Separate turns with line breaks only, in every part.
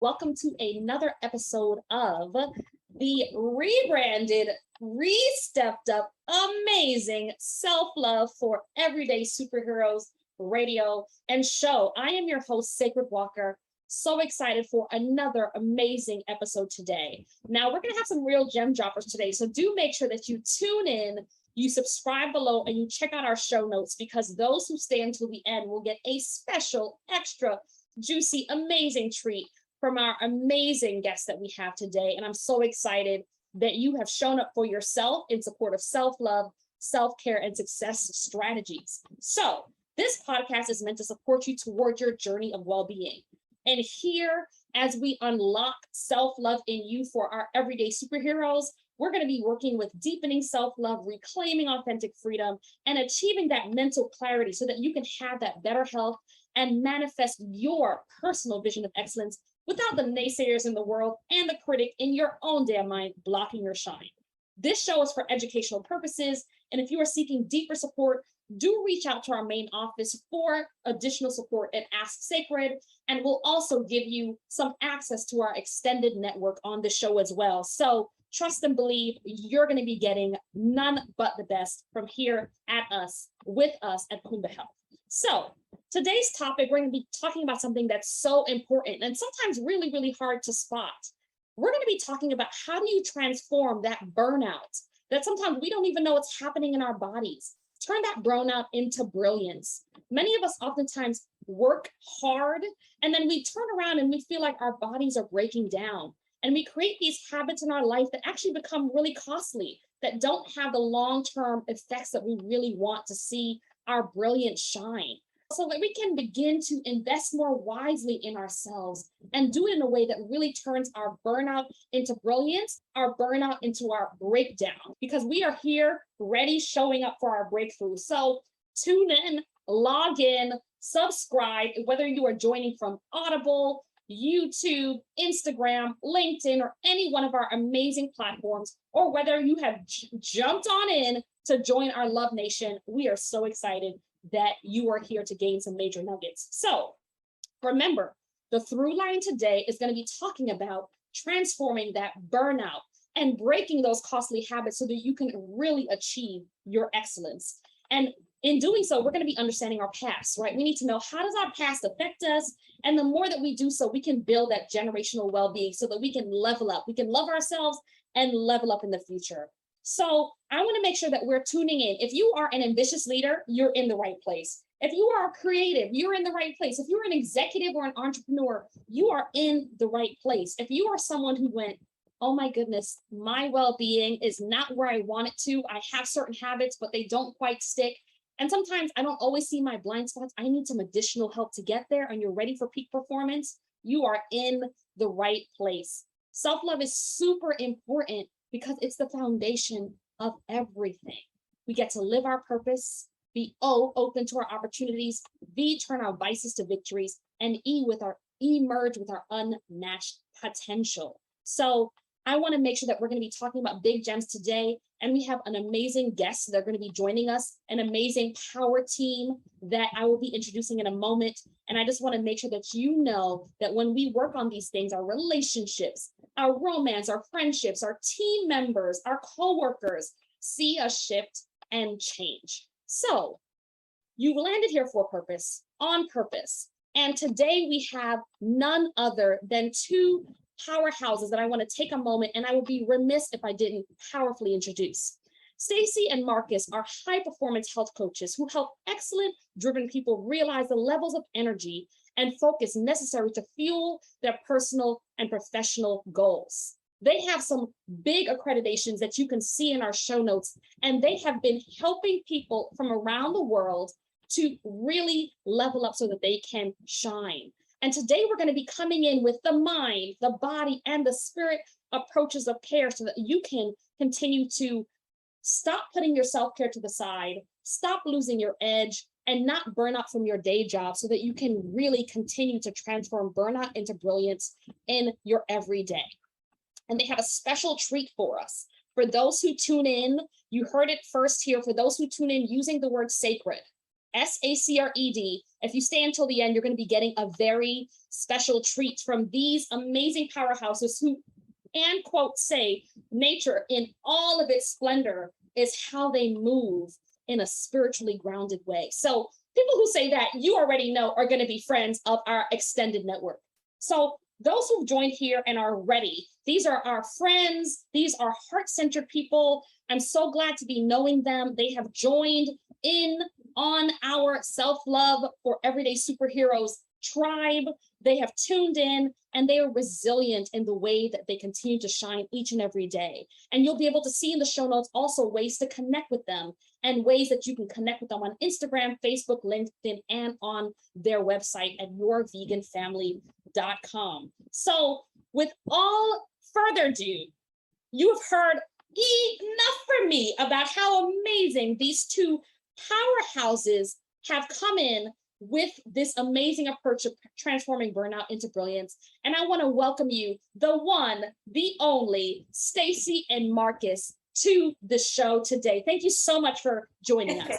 Welcome to another episode of the rebranded, re-stepped up, amazing self-love for everyday superheroes radio and show. I am your host, Sacred Walker. So excited for another amazing episode today. Now, we're going to have some real gem droppers today, so do make sure that you tune in, you subscribe below, and you check out our show notes, because those who stay until the end will get a special, extra, juicy, amazing treat from our amazing guests that we have today. And I'm so excited that you have shown up for yourself in support of self-love, self-care, and success strategies. So this podcast is meant to support you toward your journey of well-being. And here, as we unlock self-love in you for our everyday superheroes, we're going to be working with deepening self-love, reclaiming authentic freedom, and achieving that mental clarity so that you can have that better health and manifest your personal vision of excellence without the naysayers in the world and the critic in your own damn mind blocking your shine. This show is for educational purposes, and if you are seeking deeper support, do reach out to our main office for additional support at Ask Sacred, and we'll also give you some access to our extended network on the show as well. So trust and believe, you're going to be getting none but the best from here at us, with us at Pumbaa Health. So today's topic, we're going to be talking about something that's so important and sometimes really, really hard to spot. We're going to be talking about how do you transform that burnout that sometimes we don't even know what's happening in our bodies. Turn that burnout into brilliance. Many of us oftentimes work hard and then we turn around and we feel like our bodies are breaking down. And we create these habits in our life that actually become really costly, that don't have the long-term effects that we really want to see our brilliance shine, so that we can begin to invest more wisely in ourselves and do it in a way that really turns our burnout into brilliance, our burnout into our breakdown, because we are here ready, showing up for our breakthrough. So tune in, log in, subscribe, whether you are joining from Audible, YouTube, Instagram, LinkedIn, or any one of our amazing platforms, or whether you have jumped on in to join our Love Nation. We are so excited that you are here to gain some major nuggets. So remember, the through line today is going to be talking about transforming that burnout and breaking those costly habits so that you can really achieve your excellence. And in doing so, we're going to be understanding our past, right? We need to know, how does our past affect us? And the more that we do so, we can build that generational well-being so that we can level up. We can love ourselves and level up in the future. So I want to make sure that we're tuning in. If you are an ambitious leader, you're in the right place. If you are creative, you're in the right place. If you're an executive or an entrepreneur, you are in the right place. If you are someone who went, oh my goodness, my well-being is not where I want it to. I have certain habits, but they don't quite stick. And sometimes I don't always see my blind spots. I need some additional help to get there, and you're ready for peak performance. You are in the right place. Self-love is super important because it's the foundation of everything. We get to live our purpose, be O, open to our opportunities, V, turn our vices to victories, and emerge with our unmatched potential. So I want to make sure that we're going to be talking about big gems today. And we have an amazing guest that are going to be joining us, an amazing power team that I will be introducing in a moment. And I just want to make sure that you know that when we work on these things, our relationships, our romance, our friendships, our team members, our coworkers see a shift and change. So you've landed here for purpose, on purpose. And today we have none other than two powerhouses that I want to take a moment, and I would be remiss if I didn't powerfully introduce. Stacy and Markus are high-performance health coaches who help excellent, driven people realize the levels of energy and focus necessary to fuel their personal and professional goals. They have some big accreditations that you can see in our show notes, and they have been helping people from around the world to really level up so that they can shine. And today we're going to be coming in with the mind, the body, and the spirit approaches of care so that you can continue to stop putting your self-care to the side, stop losing your edge, and not burn out from your day job so that you can really continue to transform burnout into brilliance in your everyday. And they have a special treat for us. For those who tune in, you heard it first here, for those who tune in using the word sacred, SACRED. If you stay until the end, you're going to be getting a very special treat from these amazing powerhouses who, and quote, say nature in all of its splendor is how they move in a spiritually grounded way. So people who say that, you already know, are going to be friends of our extended network. So those who've joined here and are ready, these are our friends. These are heart-centered people. I'm so glad to be knowing them. They have joined in on our self-love for everyday superheroes tribe. They have tuned in and they are resilient in the way that they continue to shine each and every day. And you'll be able to see in the show notes also ways to connect with them and ways that you can connect with them on Instagram, Facebook, LinkedIn, and on their website at yourveganfamily.com. So with all further ado, you have heard enough from me about how amazing these two powerhouses have come in with this amazing approach of transforming burnout into brilliance. And I want to welcome you, the one, the only, Stacy and Markus, to the show today. Thank you so much for joining us.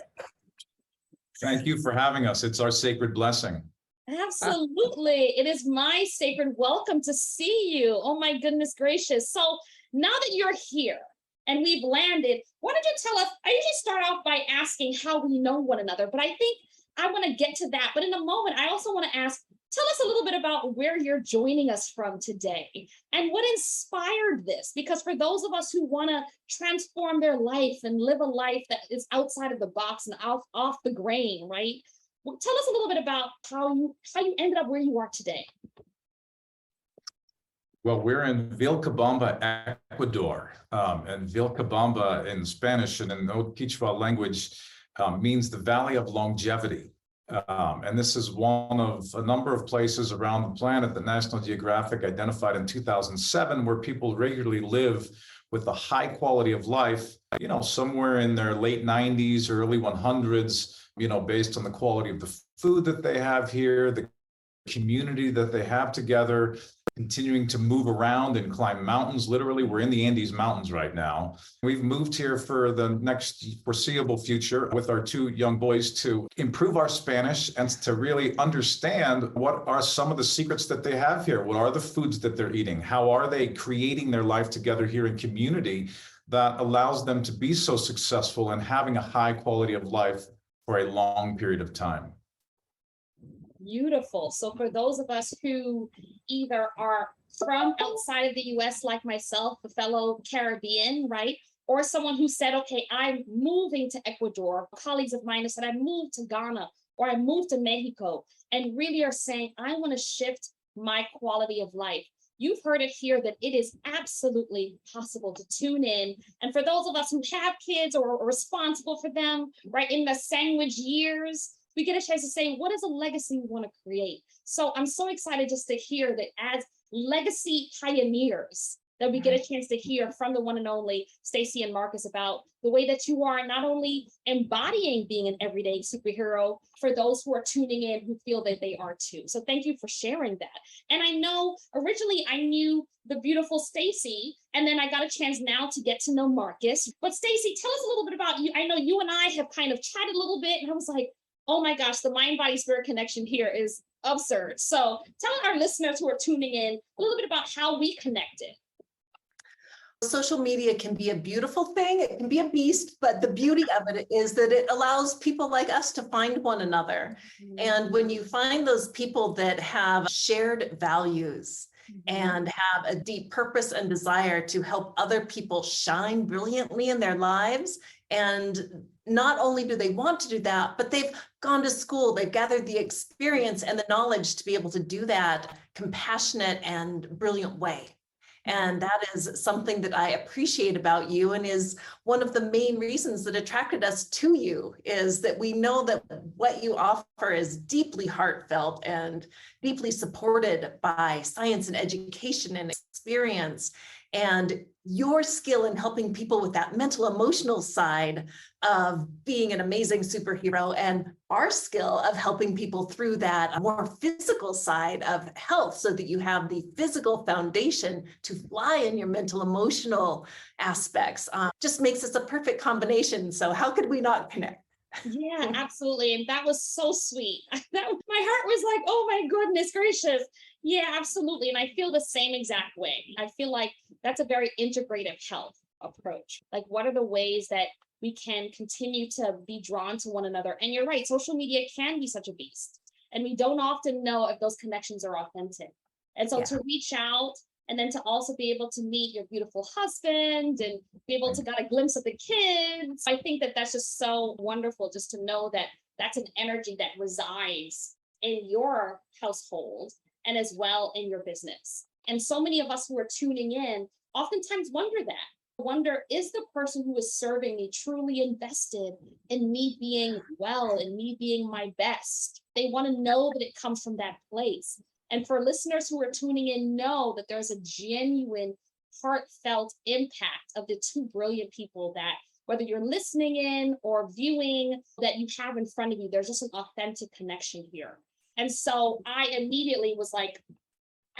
Thank you for having us. It's our sacred blessing.
Absolutely. It is my sacred welcome to see you. Oh my goodness gracious. So now that you're here and we've landed, why don't you tell us, I usually start off by asking how we know one another, but I think I want to get to that. But in a moment, I also want to ask, tell us a little bit about where you're joining us from today and what inspired this. Because for those of us who want to transform their life and live a life that is outside of the box and off the grain, right? Well, tell us a little bit about how you ended up where you are today.
Well, we're in Vilcabamba, Ecuador, and Vilcabamba in Spanish and in the Quechua language means the Valley of Longevity. And this is one of a number of places around the planet that National Geographic identified in 2007 where people regularly live with a high quality of life, you know, somewhere in their late 90s, early 100s, you know, based on the quality of the food that they have here, the community that they have together, continuing to move around and climb mountains. Literally, we're in the Andes Mountains right now. We've moved here for the next foreseeable future with our two young boys to improve our Spanish and to really understand what are some of the secrets that they have here. What are the foods that they're eating? How are they creating their life together here in community that allows them to be so successful and having a high quality of life for a long period of time?
Beautiful. So for those of us who either are from outside of the US, like myself, a fellow Caribbean, right? Or someone who said, okay, I'm moving to Ecuador. Colleagues of mine have said, I moved to Ghana or I moved to Mexico, and really are saying, I want to shift my quality of life. You've heard it here that it is absolutely possible to tune in. And for those of us who have kids or are responsible for them, right, in the sandwich years, we get a chance to say, what is a legacy we want to create? So I'm so excited just to hear that as legacy pioneers, that we get a chance to hear from the one and only Stacy and Markus about the way that you are not only embodying being an everyday superhero for those who are tuning in who feel that they are too. So thank you for sharing that. And I know originally I knew the beautiful Stacy, and then I got a chance now to get to know Markus. But Stacy, tell us a little bit about you. I know you and I have kind of chatted a little bit, and I was like, oh my gosh, the mind-body-spirit connection here is absurd. So tell our listeners who are tuning in a little bit about how we connected.
Social media can be a beautiful thing. It can be a beast, but the beauty of it is that it allows people like us to find one another. And when you find those people that have shared values and have a deep purpose and desire to help other people shine brilliantly in their lives, and not only do they want to do that, but they've gone to school, they've gathered the experience and the knowledge to be able to do that compassionate and brilliant way. And that is something that I appreciate about you, and is one of the main reasons that attracted us to you, is that we know that what you offer is deeply heartfelt and deeply supported by science and education and experience. And your skill in helping people with that mental, emotional side of being an amazing superhero, and our skill of helping people through that more physical side of health, so that you have the physical foundation to fly in your mental, emotional aspects, just makes us a perfect combination. So how could we not connect?
Yeah, absolutely. And that was so sweet. My heart was like, oh my goodness gracious. Yeah, absolutely. And I feel the same exact way. I feel like that's a very integrative health approach. Like, what are the ways that we can continue to be drawn to one another? And you're right, social media can be such a beast. And we don't often know if those connections are authentic. And so
Yeah.
to reach out and then to also be able to meet your beautiful husband and be able to get a glimpse of the kids. I think that that's just so wonderful, just to know that that's an energy that resides in your household and as well in your business. And so many of us who are tuning in oftentimes wonder, is the person who is serving me truly invested in me being well and me being my best? They want to know that it comes from that place. And for listeners who are tuning in, know that there's a genuine, heartfelt impact of the two brilliant people that, whether you're listening in or viewing, that you have in front of you, there's just an authentic connection here. And so I immediately was like,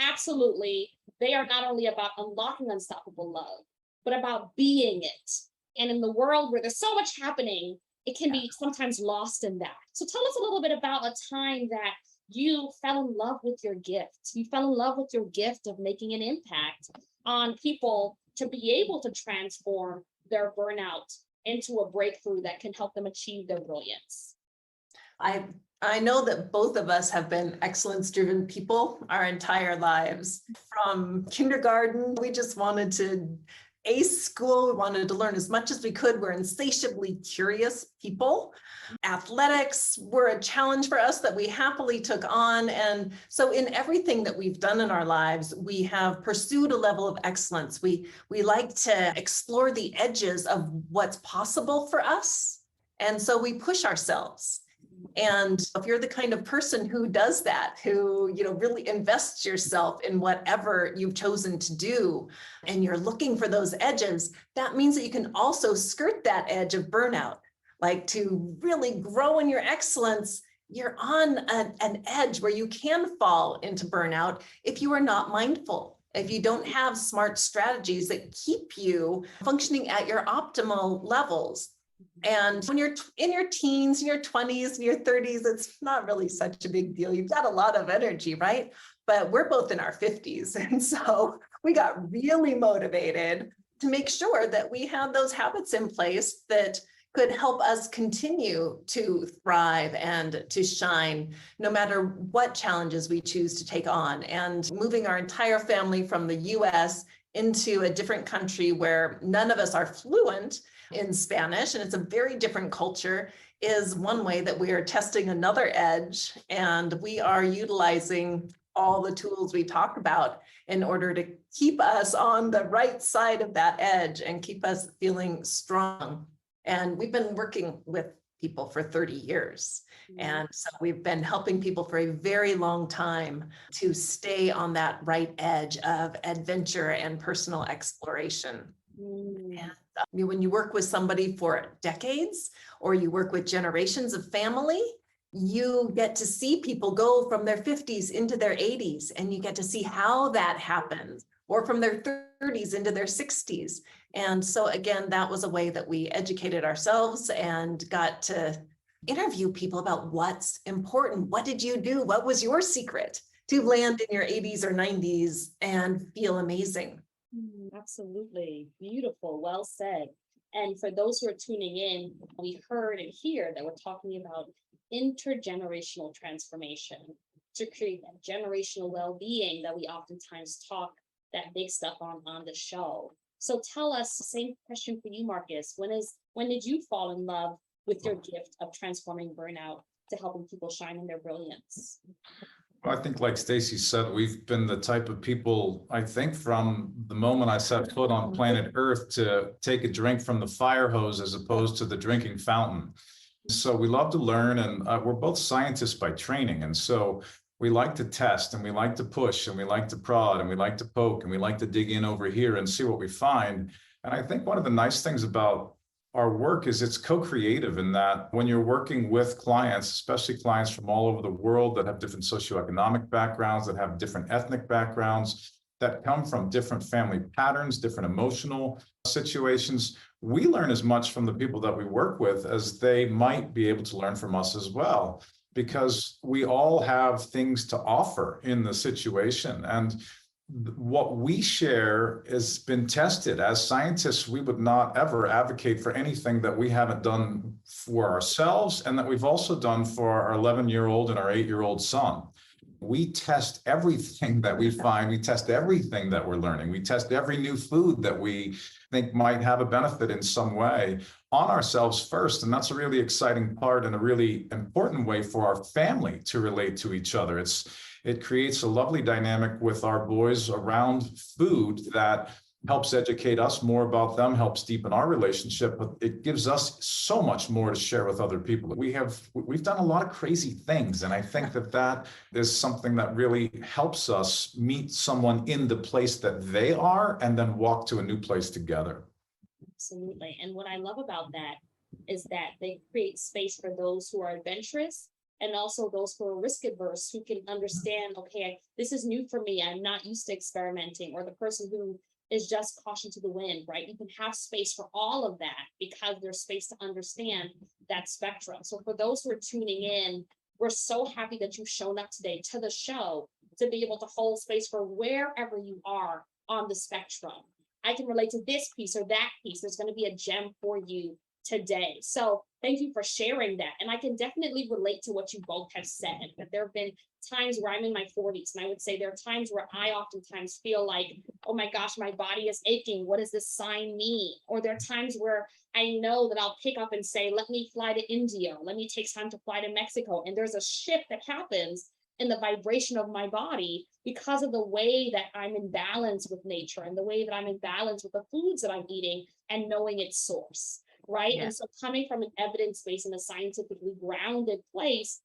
absolutely, they are not only about unlocking unstoppable love, but about being it. And in the world where there's so much happening, it can be sometimes lost in that. So tell us a little bit about a time that you fell in love with your gift. You fell in love with your gift of making an impact on people to be able to transform their burnout into a breakthrough that can help them achieve their brilliance.
I know that both of us have been excellence-driven people our entire lives. From kindergarten, we just wanted to ace school. We wanted to learn as much as we could. We're insatiably curious people. Athletics were a challenge for us that we happily took on. And so in everything that we've done in our lives, we have pursued a level of excellence. We like to explore the edges of what's possible for us. And so we push ourselves. And if you're the kind of person who does that, who, really invests yourself in whatever you've chosen to do, and you're looking for those edges, that means that you can also skirt that edge of burnout. Like, to really grow in your excellence, you're on an edge where you can fall into burnout if you are not mindful, if you don't have smart strategies that keep you functioning at your optimal levels. And when you're in your teens, in your 20s, in your 30s, it's not really such a big deal. You've got a lot of energy, right? But we're both in our 50s. And so we got really motivated to make sure that we had those habits in place that could help us continue to thrive and to shine, no matter what challenges we choose to take on. And moving our entire family from the US into a different country where none of us are fluent in Spanish, and it's a very different culture, is one way that we are testing another edge. And we are utilizing all the tools we talk about in order to keep us on the right side of that edge and keep us feeling strong. And we've been working with people for 30 years. And so we've been helping people for a very long time to stay on that right edge of adventure and personal exploration. And when you work with somebody for decades, or you work with generations of family, you get to see people go from their 50s into their 80s, and you get to see how that happens, or from their 30s into their 60s. And so again, that was a way that we educated ourselves and got to interview people about what's important. What did you do? What was your secret to land in your 80s or 90s and feel amazing?
Absolutely. Beautiful. Well said. And for those who are tuning in, we heard and hear that we're talking about intergenerational transformation to create that generational well-being that we oftentimes talk that big stuff on the show. So tell us, same question for you, Markus. When did you fall in love with your gift of transforming burnout to helping people shine in their brilliance?
I think, like Stacy said, we've been the type of people, I think, from the moment I set foot on planet Earth, to take a drink from the fire hose as opposed to the drinking fountain. So we love to learn, and we're both scientists by training. And so we like to test, and we like to push, and we like to prod, and we like to poke, and we like to dig in over here and see what we find. And I think one of the nice things about our work is it's co-creative, in that when you're working with clients, especially clients from all over the world that have different socioeconomic backgrounds, that have different ethnic backgrounds, that come from different family patterns, different emotional situations, we learn as much from the people that we work with as they might be able to learn from us as well, because we all have things to offer in the situation. And what we share has been tested. As scientists, we would not ever advocate for anything that we haven't done for ourselves and that we've also done for our 11-year-old and our 8-year-old son. We test everything that we find. We test everything that we're learning. We test every new food that we think might have a benefit in some way on ourselves first. And that's a really exciting part and a really important way for our family to relate to each other. It creates a lovely dynamic with our boys around food that helps educate us more about them, helps deepen our relationship, but it gives us so much more to share with other people. We've done a lot of crazy things, and I think that is something that really helps us meet someone in the place that they are and then walk to a new place together.
Absolutely. And what I love about that is that they create space for those who are adventurous and also those who are risk adverse, who can understand, okay, this is new for me. I'm not used to experimenting, or the person who is just caution to the wind, right? You can have space for all of that because there's space to understand that spectrum. So for those who are tuning in, we're so happy that you've shown up today to the show to be able to hold space for wherever you are on the spectrum. I can relate to this piece or that piece. There's going to be a gem for you today. So thank you for sharing that. And I can definitely relate to what you both have said, that there have been times where I'm in my 40s, and I would say there are times where I oftentimes feel like, oh my gosh, my body is aching. What does this sign mean? Or there are times where I know that I'll pick up and say, let me fly to India. Let me take time to fly to Mexico. And there's a shift that happens in the vibration of my body because of the way that I'm in balance with nature and the way that I'm in balance with the foods that I'm eating and knowing its source. Right. Yeah. And so coming from an evidence-based and a scientifically grounded place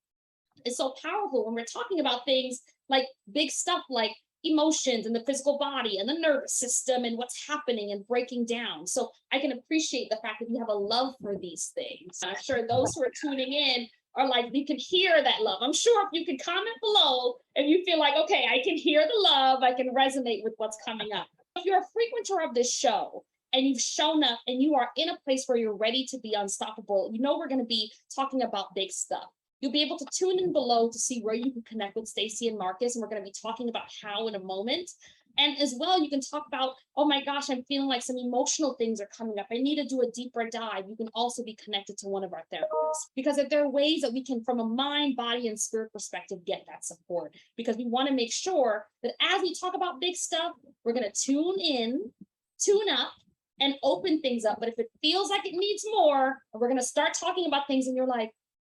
is so powerful when we're talking about things like big stuff like emotions and the physical body and the nervous system and what's happening and breaking down. So I can appreciate the fact that you have a love for these things. I'm sure those who are tuning in are like, you can hear that love. I'm sure if you could comment below and you feel like, okay, I can hear the love, I can resonate with what's coming up. If you're a frequenter of this show, and you've shown up and you are in a place where you're ready to be unstoppable, you know we're going to be talking about big stuff. You'll be able to tune in below to see where you can connect with Stacy and Markus, and we're going to be talking about how in a moment. And as well, you can talk about, oh my gosh, I'm feeling like some emotional things are coming up. I need to do a deeper dive. You can also be connected to one of our therapists, because if there are ways that we can, from a mind, body, and spirit perspective, get that support, because we want to make sure that as we talk about big stuff, we're going to tune up, and open things up. But if it feels like it needs more, we're going to start talking about things and you're like,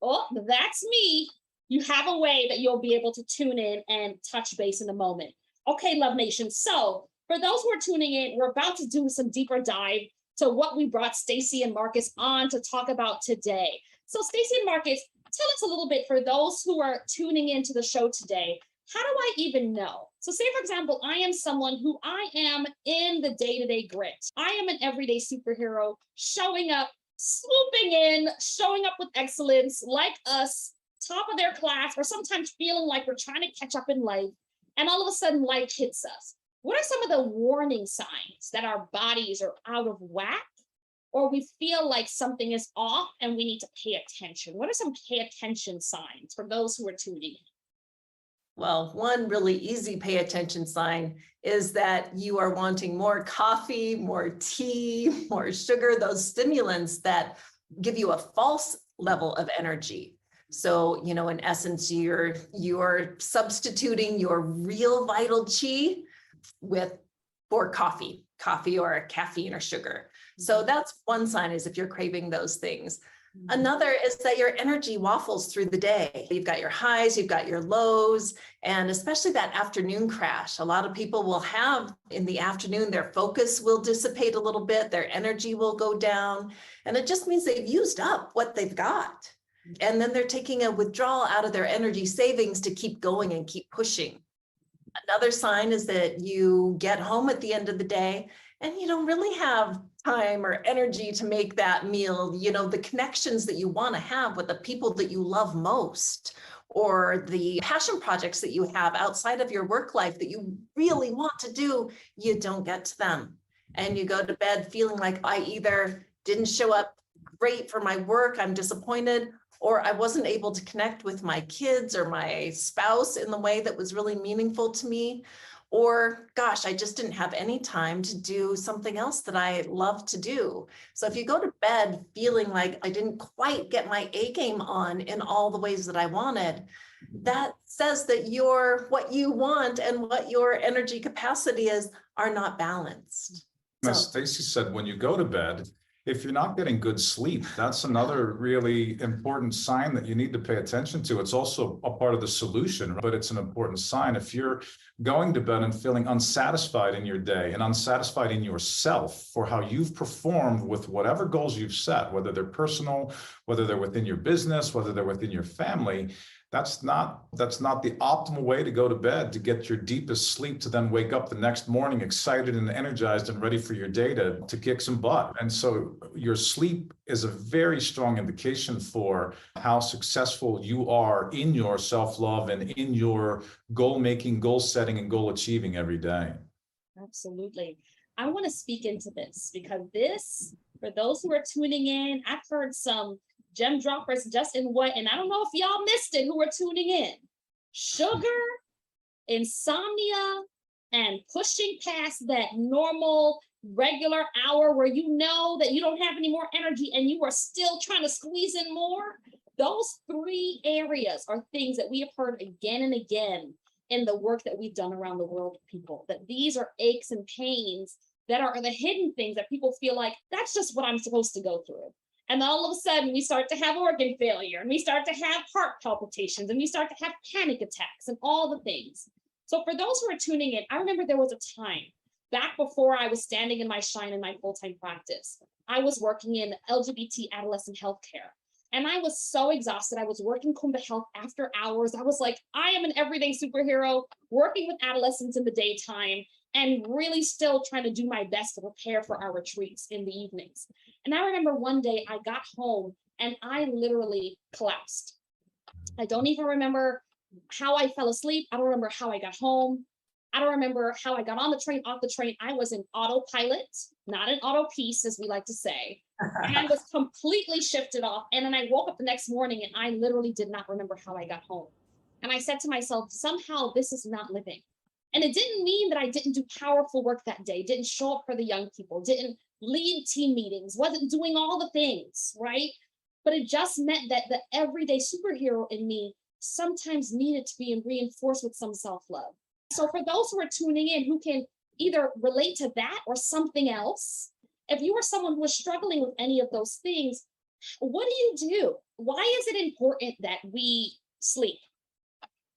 oh, that's me. You have a way that you'll be able to tune in and touch base in a moment. Okay, Love Nation. So for those who are tuning in, we're about to do some deeper dive to what we brought Stacy and Markus on to talk about today. So Stacy and Markus, tell us a little bit, for those who are tuning into the show today, how do I even know? So say, for example, I am someone who I am in the day-to-day grit. I am an everyday superhero, showing up, swooping in, showing up with excellence, like us, top of their class, or sometimes feeling like we're trying to catch up in life. And all of a sudden life hits us. What are some of the warning signs that our bodies are out of whack, or we feel like something is off and we need to pay attention? What are some pay attention signs for those who are tuning in?
Well, one really easy pay attention sign is that you are wanting more coffee, more tea, more sugar, those stimulants that give you a false level of energy. So, you know, in essence, you're substituting your real vital chi for coffee or caffeine or sugar. So that's one sign, is if you're craving those things. Another is that your energy waffles through the day. You've got your highs, you've got your lows, and especially that afternoon crash. A lot of people will have in the afternoon, their focus will dissipate a little bit, their energy will go down, and it just means they've used up what they've got. And then they're taking a withdrawal out of their energy savings to keep going and keep pushing. Another sign is that you get home at the end of the day and you don't really have time or energy to make that meal, you know, the connections that you want to have with the people that you love most, or the passion projects that you have outside of your work life that you really want to do, you don't get to them. And you go to bed feeling like I either didn't show up great for my work, I'm disappointed, or I wasn't able to connect with my kids or my spouse in the way that was really meaningful to me. Or gosh, I just didn't have any time to do something else that I love to do. So if you go to bed feeling like I didn't quite get my A game on in all the ways that I wanted, that says that what you want and what your energy capacity is are not balanced.
As Stacy said, when you go to bed, if you're not getting good sleep, that's another really important sign that you need to pay attention to. It's also a part of the solution, but it's an important sign. If you're going to bed and feeling unsatisfied in your day and unsatisfied in yourself for how you've performed with whatever goals you've set, whether they're personal, whether they're within your business, whether they're within your family, that's not the optimal way to go to bed, to get your deepest sleep, to then wake up the next morning excited and energized and ready for your day to kick some butt. And so your sleep is a very strong indication for how successful you are in your self-love and in your goal making, goal setting, and goal achieving every day.
Absolutely. I want to speak into this because this, for those who are tuning in, I've heard some gem droppers just in what, and I don't know if y'all missed it who are tuning in. Sugar, insomnia, and pushing past that normal, regular hour where you know that you don't have any more energy and you are still trying to squeeze in more. Those three areas are things that we have heard again and again in the work that we've done around the world with people, that these are aches and pains that are the hidden things that people feel like that's just what I'm supposed to go through. And all of a sudden we start to have organ failure and we start to have heart palpitations and we start to have panic attacks and all the things. So for those who are tuning in, I remember there was a time back before I was standing in my shine in my full-time practice. I was working in LGBT adolescent healthcare. And I was so exhausted. I was working Kumba Health after hours. I was like, I am an everyday superhero working with adolescents in the daytime and really still trying to do my best to prepare for our retreats in the evenings. And I remember one day I got home and I literally collapsed. I don't even remember how I fell asleep. I don't remember how I got home. I don't remember how I got on the train, off the train. I was in autopilot, not an auto piece, as we like to say. And I was completely shifted off. And then I woke up the next morning and I literally did not remember how I got home. And I said to myself, somehow this is not living. And it didn't mean that I didn't do powerful work that day, didn't show up for the young people, didn't lead team meetings, wasn't doing all the things, right? But it just meant that the everyday superhero in me sometimes needed to be reinforced with some self-love. So for those who are tuning in, who can either relate to that or something else, if you are someone who is struggling with any of those things, what do you do? Why is it important that we sleep?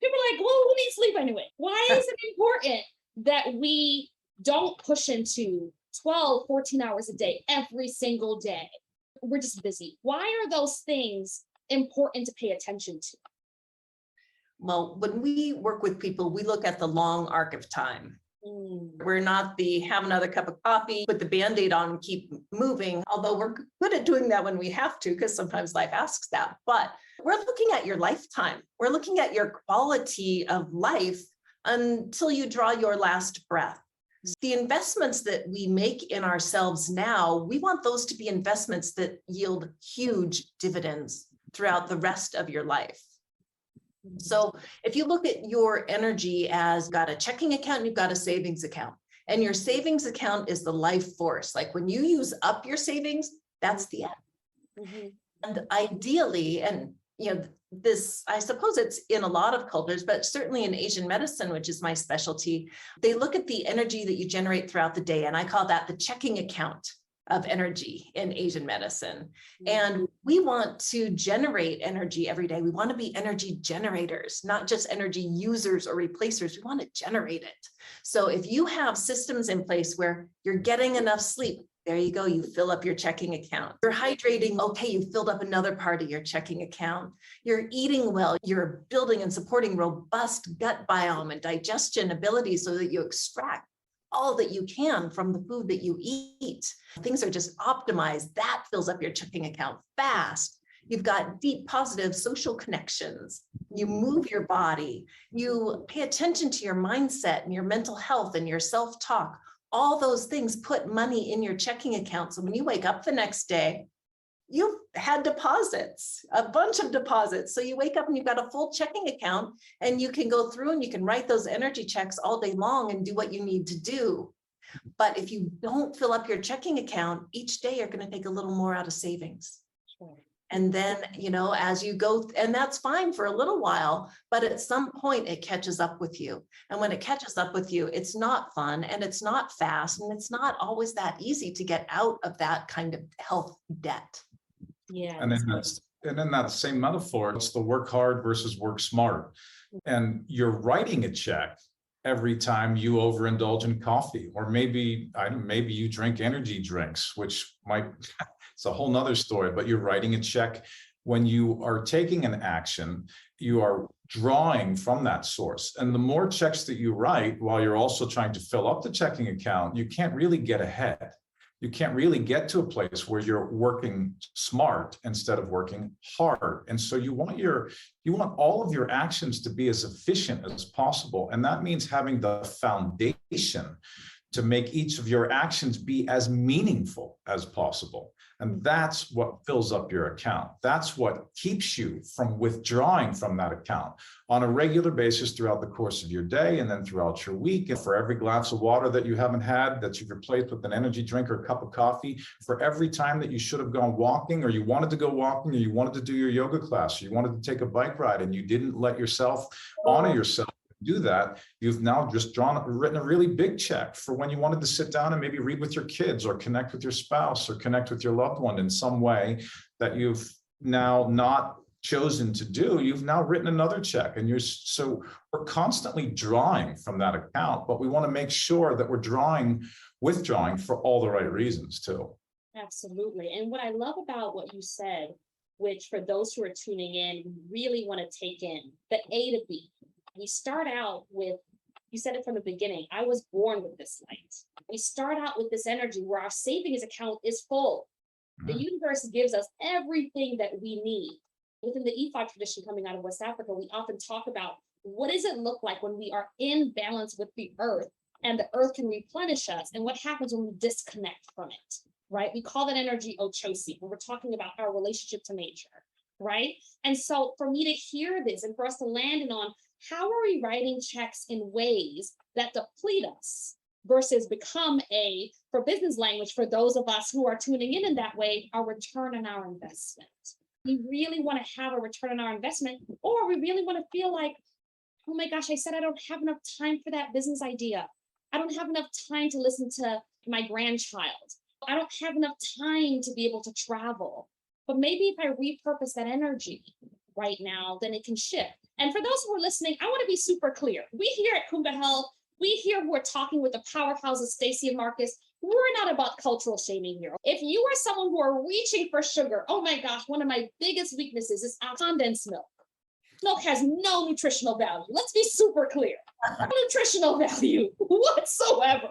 People are like, well, who needs sleep anyway? Why is it important that we don't push into 12, 14 hours a day, every single day? We're just busy. Why are those things important to pay attention to?
Well, when we work with people, we look at the long arc of time. We're not the have another cup of coffee, put the Band-Aid on and keep moving, although we're good at doing that when we have to, because sometimes life asks that. But we're looking at your lifetime. We're looking at your quality of life until you draw your last breath. The investments that we make in ourselves now, we want those to be investments that yield huge dividends throughout the rest of your life. So if you look at your energy as got a checking account, and you've got a savings account, and your savings account is the life force. Like when you use up your savings, that's the end. Mm-hmm. And ideally, and this, I suppose it's in a lot of cultures, but certainly in Asian medicine, which is my specialty, they look at the energy that you generate throughout the day. And I call that the checking account of energy in Asian medicine. And we want to generate energy every day. We want to be energy generators, not just energy users or replacers. We want to generate it. So if you have systems in place where you're getting enough sleep, there you go, you fill up your checking account. You're hydrating, okay, you filled up another part of your checking account. You're eating well, you're building and supporting robust gut biome and digestion ability so that you extract all that you can from the food that you eat. Things are just optimized. That fills up your checking account fast. You've got deep, positive social connections. You move your body. You pay attention to your mindset and your mental health and your self-talk. all those things put money in your checking account. So when you wake up the next day, you've had deposits, a bunch of deposits. So you wake up and you've got a full checking account, and you can go through and you can write those energy checks all day long and do what you need to do. But if you don't fill up your checking account, each day you're going to take a little more out of savings.
Sure.
And then, as you go, and that's fine for a little while, but at some point it catches up with you. And when it catches up with you, it's not fun and it's not fast and it's not always that easy to get out of that kind of health debt.
Yeah.
And in that same metaphor, it's the work hard versus work smart. And you're writing a check every time you overindulge in coffee, or maybe you drink energy drinks, which might, it's a whole nother story, but you're writing a check. When you are taking an action, you are drawing from that source. And the more checks that you write while you're also trying to fill up the checking account, you can't really get ahead. You can't really get to a place where you're working smart instead of working hard. And so you want all of your actions to be as efficient as possible. And that means having the foundation to make each of your actions be as meaningful as possible. And that's what fills up your account. That's what keeps you from withdrawing from that account on a regular basis throughout the course of your day and then throughout your week. And for every glass of water that you haven't had, that you've replaced with an energy drink or a cup of coffee, for every time that you should have gone walking, or you wanted to go walking, or you wanted to do your yoga class, or you wanted to take a bike ride and you didn't let yourself honor yourself do that, you've now just written a really big check for when you wanted to sit down and maybe read with your kids or connect with your spouse or connect with your loved one in some way that you've now not chosen to do. You've now written another check, and so we're constantly drawing from that account, but we want to make sure that we're withdrawing for all the right reasons too.
Absolutely. And what I love about what you said, which for those who are tuning in, we really want to take in the A to B. We start out with, you said it from the beginning, I was born with this light. We start out with this energy where our savings account is full. The universe gives us everything that we need. Within the EFOC tradition coming out of West Africa, we often talk about what does it look like when we are in balance with the earth and the earth can replenish us, and what happens when we disconnect from it, right? We call that energy Ochosi when we're talking about our relationship to nature, right? And so for me to hear this and for us to land in on how are we writing checks in ways that deplete us versus become for business language, for those of us who are tuning in that way, our return on our investment. We really want to have a return on our investment, or we really want to feel like, oh my gosh, I said I don't have enough time for that business idea. I don't have enough time to listen to my grandchild. I don't have enough time to be able to travel. But maybe if I repurpose that energy right now, then it can shift. And for those who are listening, I want to be super clear. We here at Kumba Health, we here who are talking with the powerhouses, Stacy and Markus, we're not about cultural shaming here. If you are someone who are reaching for sugar, oh my gosh, one of my biggest weaknesses is condensed milk. Milk has no nutritional value. Let's be super clear. No nutritional value whatsoever.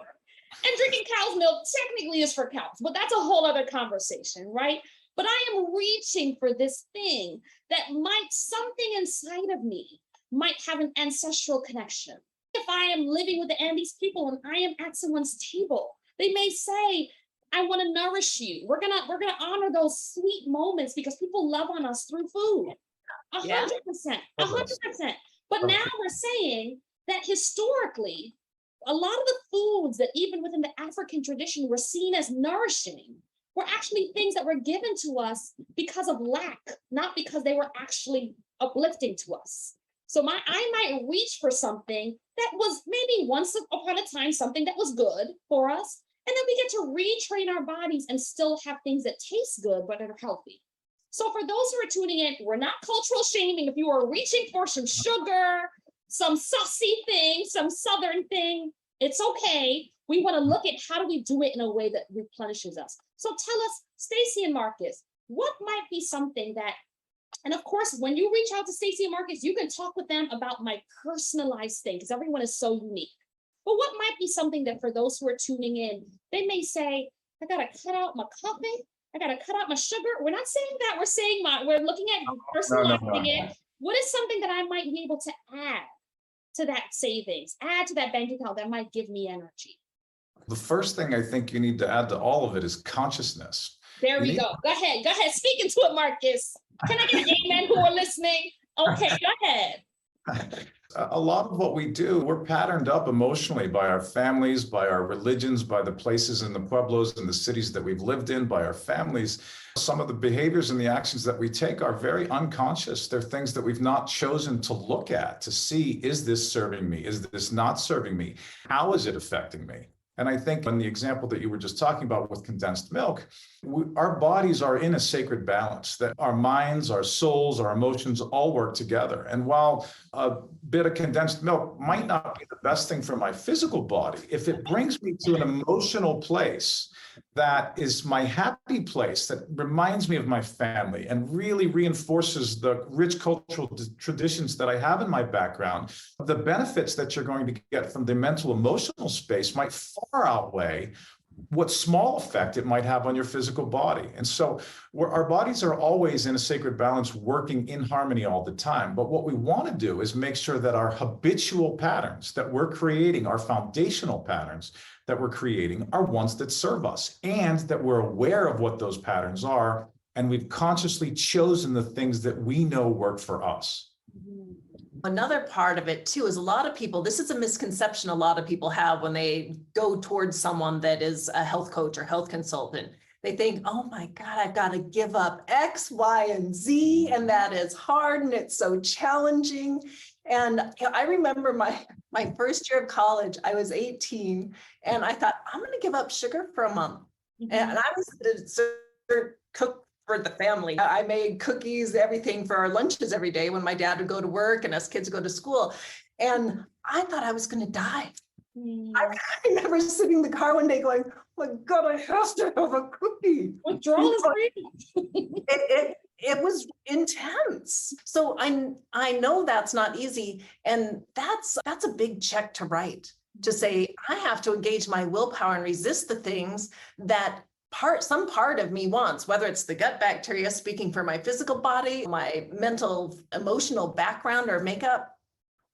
And drinking cow's milk technically is for cows, but that's a whole other conversation, right? But I am reaching for this thing that something inside of me might have an ancestral connection. If I am living with the Andes people and I am at someone's table, they may say, I want to nourish you. We're gonna honor those sweet moments because people love on us through food. 100%, 100%. But now we're saying that historically, a lot of the foods that even within the African tradition were seen as nourishing were actually things that were given to us because of lack, not because they were actually uplifting to us. So I might reach for something that was maybe once upon a time something that was good for us, and then we get to retrain our bodies and still have things that taste good but are healthy. So for those who are tuning in, we're not cultural shaming. If you are reaching for some sugar, some saucy thing, some Southern thing, it's okay. We want to look at how do we do it in a way that replenishes us. So tell us, Stacy and Markus, what might be something that, and of course, when you reach out to Stacy and Markus, you can talk with them about my personalized thing because everyone is so unique. But what might be something that for those who are tuning in, they may say, I got to cut out my coffee. I got to cut out my sugar. We're not saying that. We're saying we're looking at personalizing it. What is something that I might be able to add to that savings, add to that bank account that might give me energy?
The first thing I think you need to add to all of it is consciousness.
There we go. Go ahead. Go ahead. Speak into it, Markus. Can I get an amen who are listening? Okay, go ahead.
A lot of what we do, we're patterned up emotionally by our families, by our religions, by the places in the pueblos and the cities that we've lived in, by our families. Some of the behaviors and the actions that we take are very unconscious. They're things that we've not chosen to look at, to see, is this serving me? Is this not serving me? How is it affecting me? And I think in the example that you were just talking about with condensed milk, our bodies are in a sacred balance, that our minds, our souls, our emotions all work together. And while a bit of condensed milk might not be the best thing for my physical body, if it brings me to an emotional place that is my happy place, that reminds me of my family and really reinforces the rich cultural traditions that I have in my background, the benefits that you're going to get from the mental emotional space might far outweigh what small effect it might have on your physical body. And so our bodies are always in a sacred balance, working in harmony all the time. But what we want to do is make sure that our habitual patterns that we're creating, our foundational patterns that we're creating, are ones that serve us, and that we're aware of what those patterns are. And we've consciously chosen the things that we know work for us.
Another part of it too is a lot of people, this is a misconception a lot of people have when they go towards someone that is a health coach or health consultant. They think, oh my God, I've got to give up X, Y, and Z, and that is hard and it's so challenging. And I remember my first year of college, I was 18, and I thought, I'm going to give up sugar for a month. And I was to cook for the family. I made cookies, everything for our lunches every day when my dad would go to work and us kids would go to school. And I thought I was going to die. I remember sitting in the car one day going, oh my God, I have to have a cookie.
Withdrawal is real.
It was intense. So I know that's not easy. And that's a big check to write, to say, I have to engage my willpower and resist the things that some part of me wants, whether it's the gut bacteria speaking for my physical body, my mental, emotional background or makeup.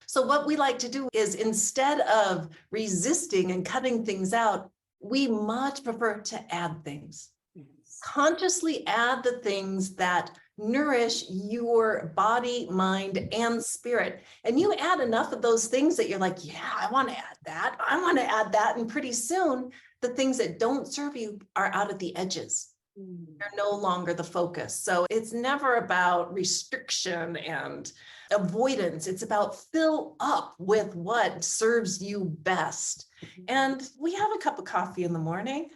So what we like to do is, instead of resisting and cutting things out, we much prefer to add things. Consciously add the things that nourish your body, mind, and spirit. And you add enough of those things that you're like, yeah, I want to add that. I want to add that. And pretty soon, the things that don't serve you are out at the edges. They're no longer the focus. So it's never about restriction and avoidance. It's about fill up with what serves you best. And we have a cup of coffee in the morning.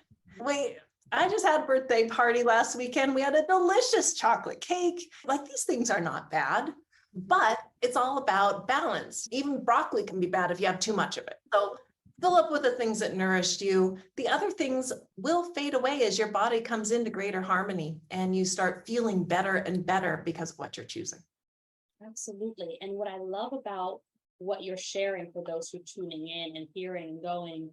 I just had a birthday party last weekend. We had a delicious chocolate cake. Like, these things are not bad, but it's all about balance. Even broccoli can be bad if you have too much of it. So fill up with the things that nourished you. The other things will fade away as your body comes into greater harmony and you start feeling better and better because of what you're choosing.
Absolutely. And what I love about what you're sharing for those who are tuning in and hearing and going,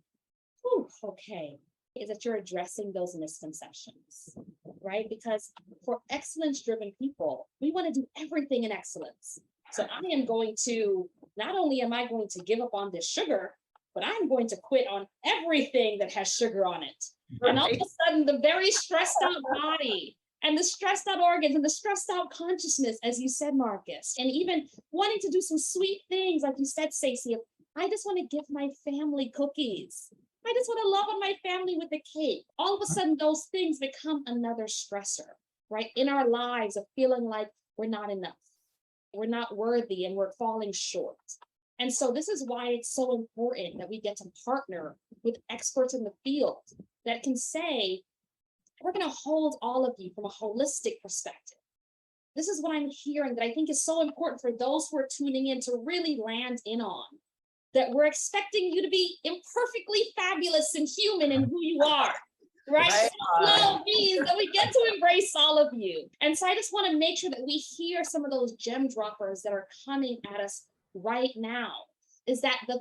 okay, is that you're addressing those misconceptions, right? Because for excellence-driven people, we want to do everything in excellence. So I am going to, not only am I going to give up on this sugar, but I'm going to quit on everything that has sugar on it. Right. And all of a sudden, the very stressed out body and the stressed out organs and the stressed out consciousness, as you said, Markus, and even wanting to do some sweet things, like you said, Stacy, I just want to give my family cookies. I just want to love on my family with a cake. All of a sudden, those things become another stressor, right? In our lives of feeling like we're not enough, we're not worthy, and we're falling short. And so this is why it's so important that we get to partner with experts in the field that can say, we're going to hold all of you from a holistic perspective. This is what I'm hearing that I think is so important for those who are tuning in to really land in on, that we're expecting you to be imperfectly fabulous and human in who you are, right? Love means that we get to embrace all of you. And so I just want to make sure that we hear some of those gem droppers that are coming at us right now, is that the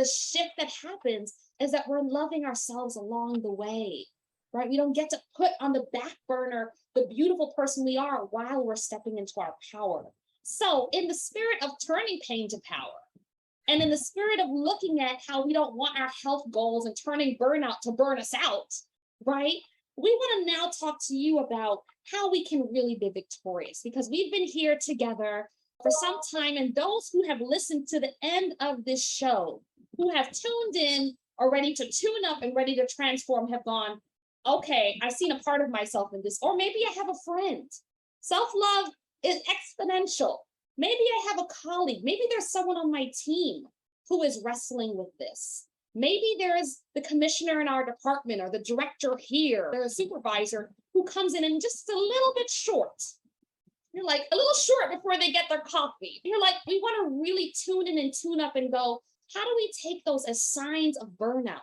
shift that happens is that we're loving ourselves along the way, right? We don't get to put on the back burner the beautiful person we are while we're stepping into our power. So in the spirit of turning pain to power, And in the spirit of looking at how we don't want our health goals and turning burnout to burn us out, right? We want to now talk to you about how we can really be victorious, because we've been here together for some time, and those who have listened to the end of this show, who have tuned in, are ready to tune up and ready to transform, have gone, okay, I've seen a part of myself in this, or maybe I have a friend. Self-love is exponential. Maybe I have a colleague, maybe there's someone on my team who is wrestling with this. Maybe there is the commissioner in our department or the director here, or a supervisor who comes in and just a little bit short. You're like a little short before they get their coffee. You're like, we want to really tune in and tune up and go, how do we take those as signs of burnout,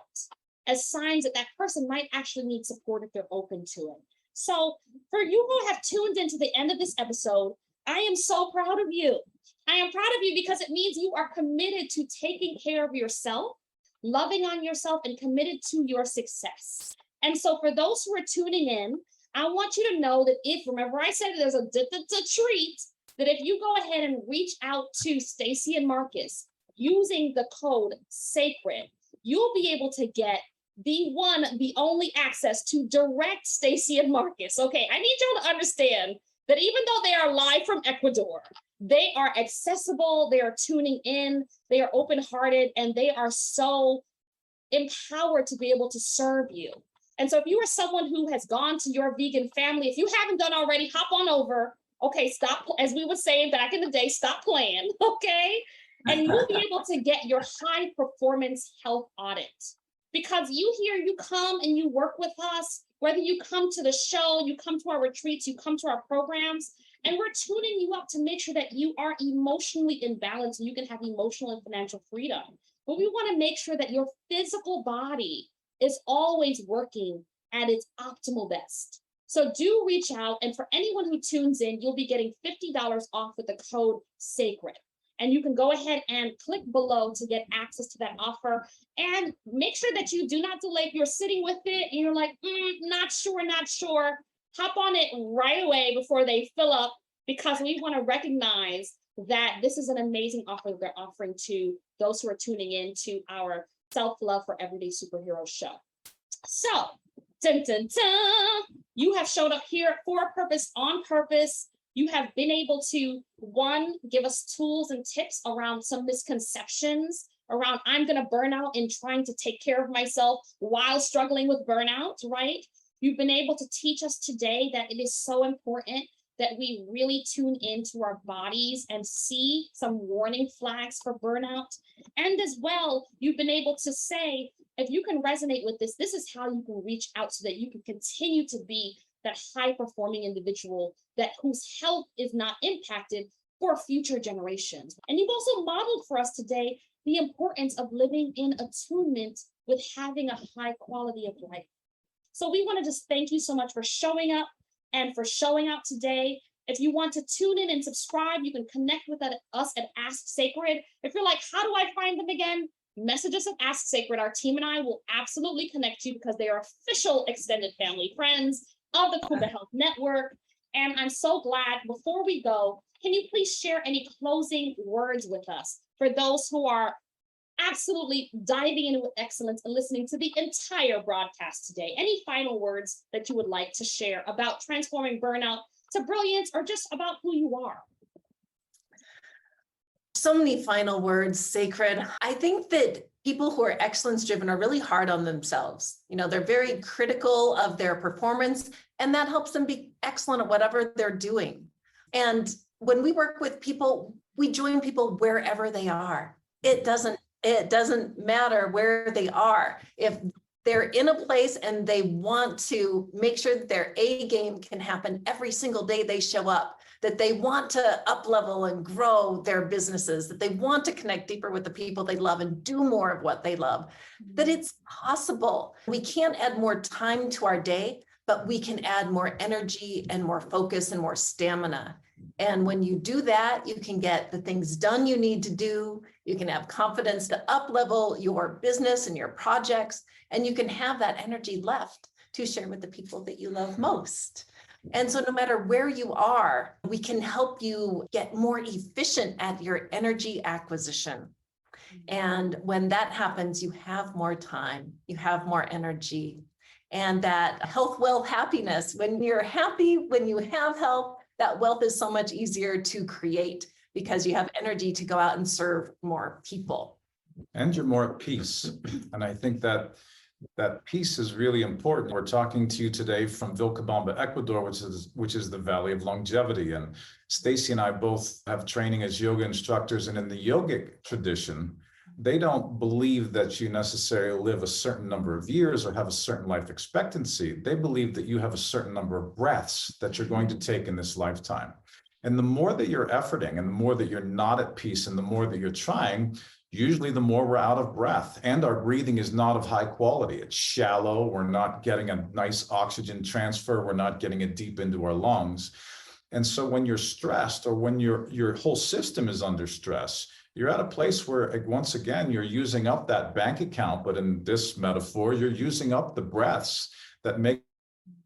as signs that that person might actually need support if they're open to it? So for you who have tuned into the end of this episode, I am so proud of you. I am proud of you because it means you are committed to taking care of yourself, loving on yourself, and committed to your success. And so for those who are tuning in, I want you to know that if, remember I said there's a treat, that if you go ahead and reach out to Stacy and Markus using the code SACRED, you'll be able to get the one, the only access to direct Stacy and Markus. Okay, I need y'all to understand that even though they are live from Ecuador, they are accessible, they are tuning in, they are open-hearted, and they are so empowered to be able to serve you. And so if you are someone who has gone to your vegan family, if you haven't done already, hop on over. Okay, stop, as we would say back in the day, stop playing, okay? And you'll be able to get your high performance health audit. Because you here, you come and you work with us, whether you come to the show, you come to our retreats, you come to our programs, and we're tuning you up to make sure that you are emotionally in balance and you can have emotional and financial freedom. But we want to make sure that your physical body is always working at its optimal best. So do reach out, and for anyone who tunes in, you'll be getting $50 off with the code SACRED. And you can go ahead and click below to get access to that offer. And make sure that you do not delay. If you're sitting with it and you're like, not sure, hop on it right away before they fill up, because we want to recognize that this is an amazing offer that they're offering to those who are tuning in to our Self-Love for Everyday Superhero show. So, dun, dun, dun, you have showed up here for a purpose, on purpose. You have been able to, one, give us tools and tips around some misconceptions around I'm going to burn out in trying to take care of myself while struggling with burnout, right? You've been able to teach us today that it is so important that we really tune into our bodies and see some warning flags for burnout. And as well, you've been able to say, if you can resonate with this, this is how you can reach out so that you can continue to be that high-performing individual that whose health is not impacted for future generations. And you've also modeled for us today the importance of living in attunement with having a high quality of life. So we want to just thank you so much for showing up and for showing out today. If you want to tune in and subscribe, you can connect with us at Ask Sacred. If you're like, how do I find them again? Message us at Ask Sacred. Our team and I will absolutely connect you because they are official extended family friends of the Kuba Health Network. And I'm so glad, before we go, can you please share any closing words with us for those who are absolutely diving in with excellence and listening to the entire broadcast today? Any final words that you would like to share about transforming burnout to brilliance, or just about who you are?
So many final words, Sacred. I think that people who are excellence driven are really hard on themselves. You know, they're very critical of their performance, and that helps them be excellent at whatever they're doing. And when we work with people, we join people wherever they are. It doesn't matter where they are. If they're in a place and they want to make sure that their A game can happen every single day they show up, that they want to up level and grow their businesses, that they want to connect deeper with the people they love and do more of what they love, that it's possible. We can't add more time to our day, but we can add more energy and more focus and more stamina. And when you do that, you can get the things done you need to do. You can have confidence to up level your business and your projects, and you can have that energy left to share with the people that you love most. And so no matter where you are, we can help you get more efficient at your energy acquisition. And when that happens, you have more time, you have more energy. And that health, wealth, happiness, when you're happy, when you have health, that wealth is so much easier to create because you have energy to go out and serve more people.
And you're more at peace. And I think that peace is really important. We're talking to you today from Vilcabamba, Ecuador, which is the Valley of Longevity. And Stacy and I both have training as yoga instructors, and in the yogic tradition, they don't believe that you necessarily live a certain number of years or have a certain life expectancy. They believe that you have a certain number of breaths that you're going to take in this lifetime. And the more that you're efforting and the more that you're not at peace and the more that you're trying, usually the more we're out of breath, and our breathing is not of high quality. It's shallow. We're not getting a nice oxygen transfer. We're not getting it deep into our lungs. And so when you're stressed, or when your whole system is under stress, you're at a place where, once again, you're using up that bank account. But in this metaphor, you're using up the breaths that make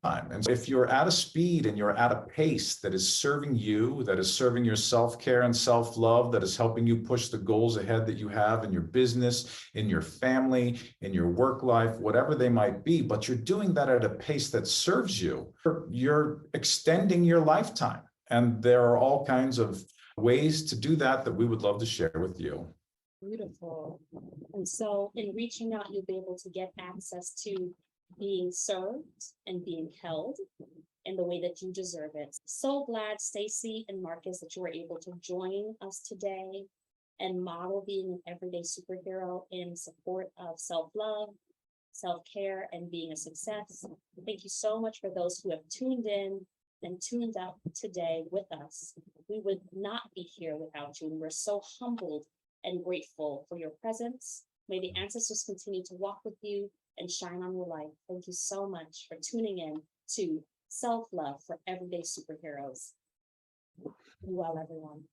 time. And so if you're at a speed and you're at a pace that is serving you, that is serving your self-care and self-love, that is helping you push the goals ahead that you have in your business, in your family, in your work life, whatever they might be, but you're doing that at a pace that serves you, you're extending your lifetime. And there are all kinds of ways to do that we would love to share with you.
Beautiful. And so in reaching out, you'll be able to get access to being served and being held in the way that you deserve it. So glad, Stacy and Markus, that you were able to join us today and model being an everyday superhero in support of self-love, self-care, and being a success. Thank you so much for those who have tuned in and tuned out today with us. We would not be here without you, and we're so humbled and grateful for your presence. May the ancestors continue to walk with you and shine on your life. Thank you so much for tuning in to Self-Love for Everyday Superheroes. Be well, everyone.